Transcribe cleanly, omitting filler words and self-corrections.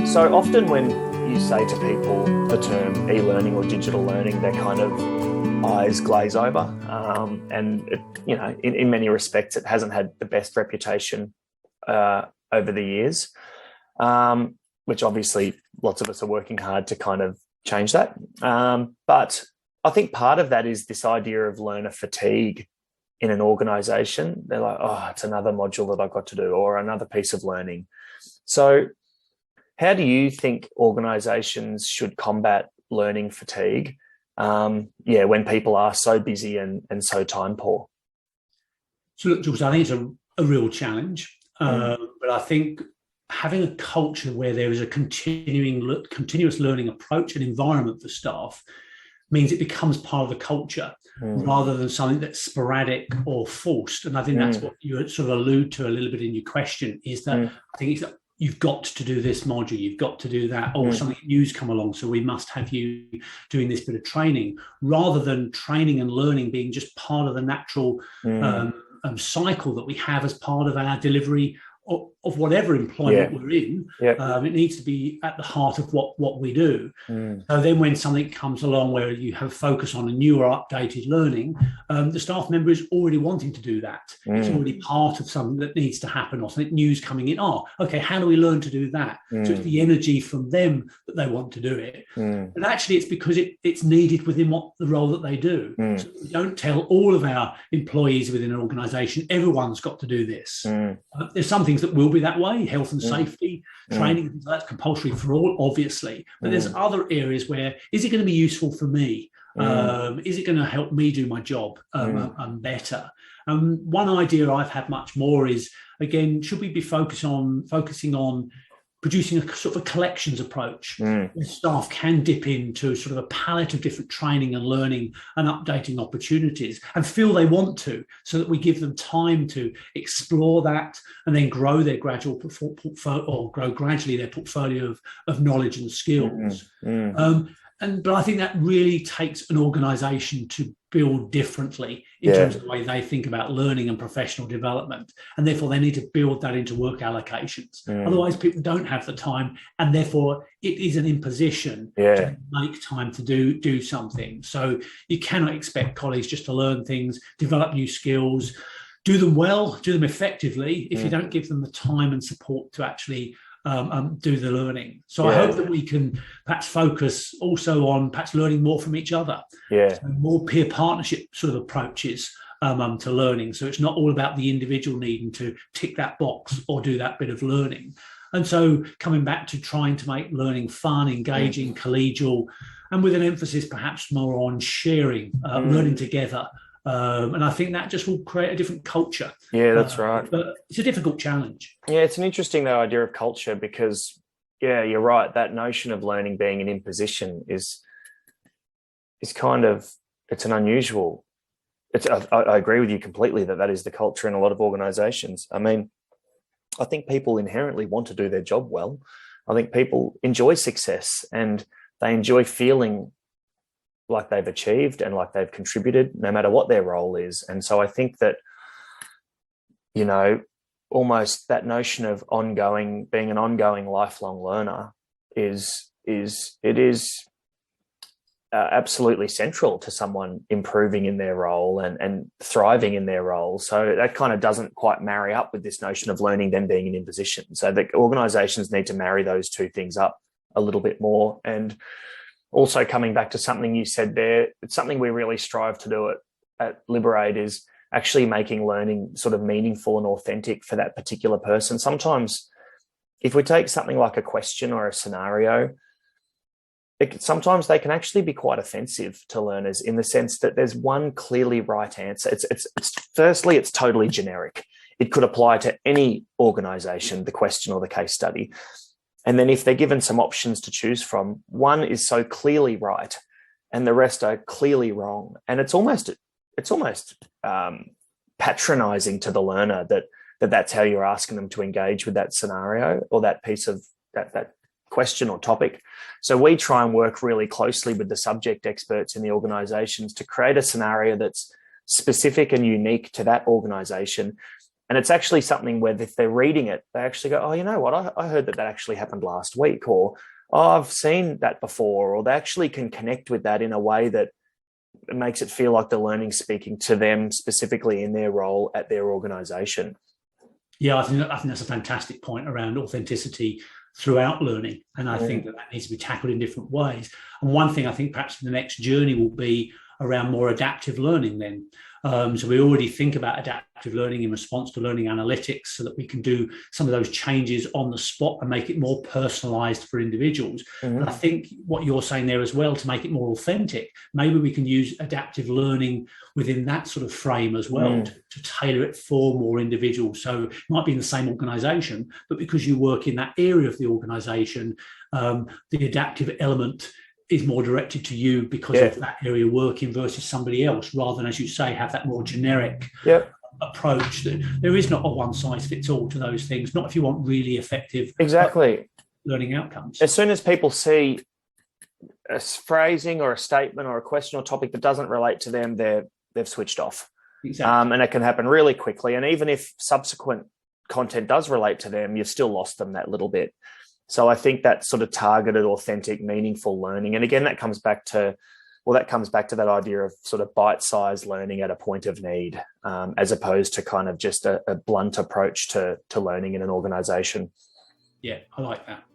So often when you say to people the term e-learning or digital learning, their kind of eyes glaze over. And it, in many respects, it hasn't had the best reputation over the years, which obviously lots of us are working hard to kind of change that. But I think part of that is this idea of learner fatigue in an organization. They're like, oh, it's another module that I've got to do or another piece of learning. So how do you think organizations should combat learning fatigue, when people are so busy and so time poor? So look, Jules, I think it's a real challenge. But I think having a culture where there is a continuous learning approach and environment for staff means it becomes part of the culture rather than something that's sporadic or forced. And I think that's what you sort of allude to a little bit in your question, is that I think it's that you've got to do this module, you've got to do that, or something new's come along, so we must have you doing this bit of training, rather than training and learning being just part of the natural cycle that we have as part of our delivery of whatever employment we're in. It needs to be at the heart of what we do. So then when something comes along where you have focus on a new or updated learning, the staff member is already wanting to do that. It's already part of something that needs to happen, or something new's coming in. Okay, how do we learn to do that? So it's the energy from them that they want to do it. And actually it's because it's needed within the role that they do. So we don't tell all of our employees within an organisation, everyone's got to do this. There's some things that will be that way, health and safety, training, that's compulsory for all, obviously. But there's other areas where, is it going to be useful for me? Is it going to help me do my job better? One idea I've had much more is, again, should we be focusing on producing a sort of a collections approach where staff can dip into sort of a palette of different training and learning and updating opportunities and feel they want to, so that we give them time to explore that and then grow their portfolio, or grow gradually their portfolio of knowledge and skills. But I think that really takes an organisation to build differently in terms of the way they think about learning and professional development, and therefore they need to build that into work allocations. Otherwise, people don't have the time, and therefore it is an imposition to make time to do something. So you cannot expect colleagues just to learn things, develop new skills, do them well, do them effectively, if you don't give them the time and support to actually do the learning. So I hope that we can perhaps focus also on perhaps learning more from each other. So more peer partnership sort of approaches to learning. So it's not all about the individual needing to tick that box or do that bit of learning. And so coming back to trying to make learning fun, engaging, collegial, and with an emphasis perhaps more on sharing, learning together. And I think that just will create a different culture. Yeah, that's right. But it's a difficult challenge. Yeah, it's an interesting though idea of culture, because you're right. That notion of learning being an imposition is kind of, it's an unusual. I agree with you completely that is the culture in a lot of organisations. I mean, I think people inherently want to do their job well. I think people enjoy success and they enjoy feeling like they've achieved and like they've contributed, no matter what their role is. And so I think that, almost that notion of being an ongoing lifelong learner is absolutely central to someone improving in their role and thriving in their role. So that kind of doesn't quite marry up with this notion of learning then being an imposition. So the organizations need to marry those two things up a little bit more. And also coming back to something you said there, it's something we really strive to do at Liberate, is actually making learning sort of meaningful and authentic for that particular person. Sometimes if we take something like a question or a scenario, sometimes they can actually be quite offensive to learners, in the sense that there's one clearly right answer. It's firstly, it's totally generic. It could apply to any organization, the question or the case study. And then if they're given some options to choose from, one is so clearly right and the rest are clearly wrong. And it's almost patronizing to the learner that's how you're asking them to engage with that scenario or that piece of that question or topic. So we try and work really closely with the subject experts in the organizations to create a scenario that's specific and unique to that organization, And it's actually something where if they're reading it, they actually go, oh, you know what? I heard that actually happened last week, or, oh, I've seen that before, or they actually can connect with that in a way that makes it feel like the learning speaking to them specifically in their role at their organization. Yeah, I think that's a fantastic point around authenticity throughout learning. And I think that needs to be tackled in different ways. And one thing I think perhaps the next journey will be around more adaptive learning then. So we already think about adaptive learning in response to learning analytics so that we can do some of those changes on the spot and make it more personalized for individuals. And I think what you're saying there as well, to make it more authentic, maybe we can use adaptive learning within that sort of frame as well to tailor it for more individuals. So it might be in the same organization, but because you work in that area of the organization, the adaptive element is more directed to you because of that area working versus somebody else, rather than, as you say, have that more generic approach. That there is not a one size fits all to those things, not if you want really effective learning outcomes. As soon as people see a phrasing or a statement or a question or topic that doesn't relate to them, they've switched off. Exactly. And it can happen really quickly. And even if subsequent content does relate to them, you've still lost them that little bit. So I think that sort of targeted, authentic, meaningful learning. And again, that comes back to that idea of sort of bite-sized learning at a point of need, as opposed to kind of just a blunt approach to learning in an organization. Yeah, I like that.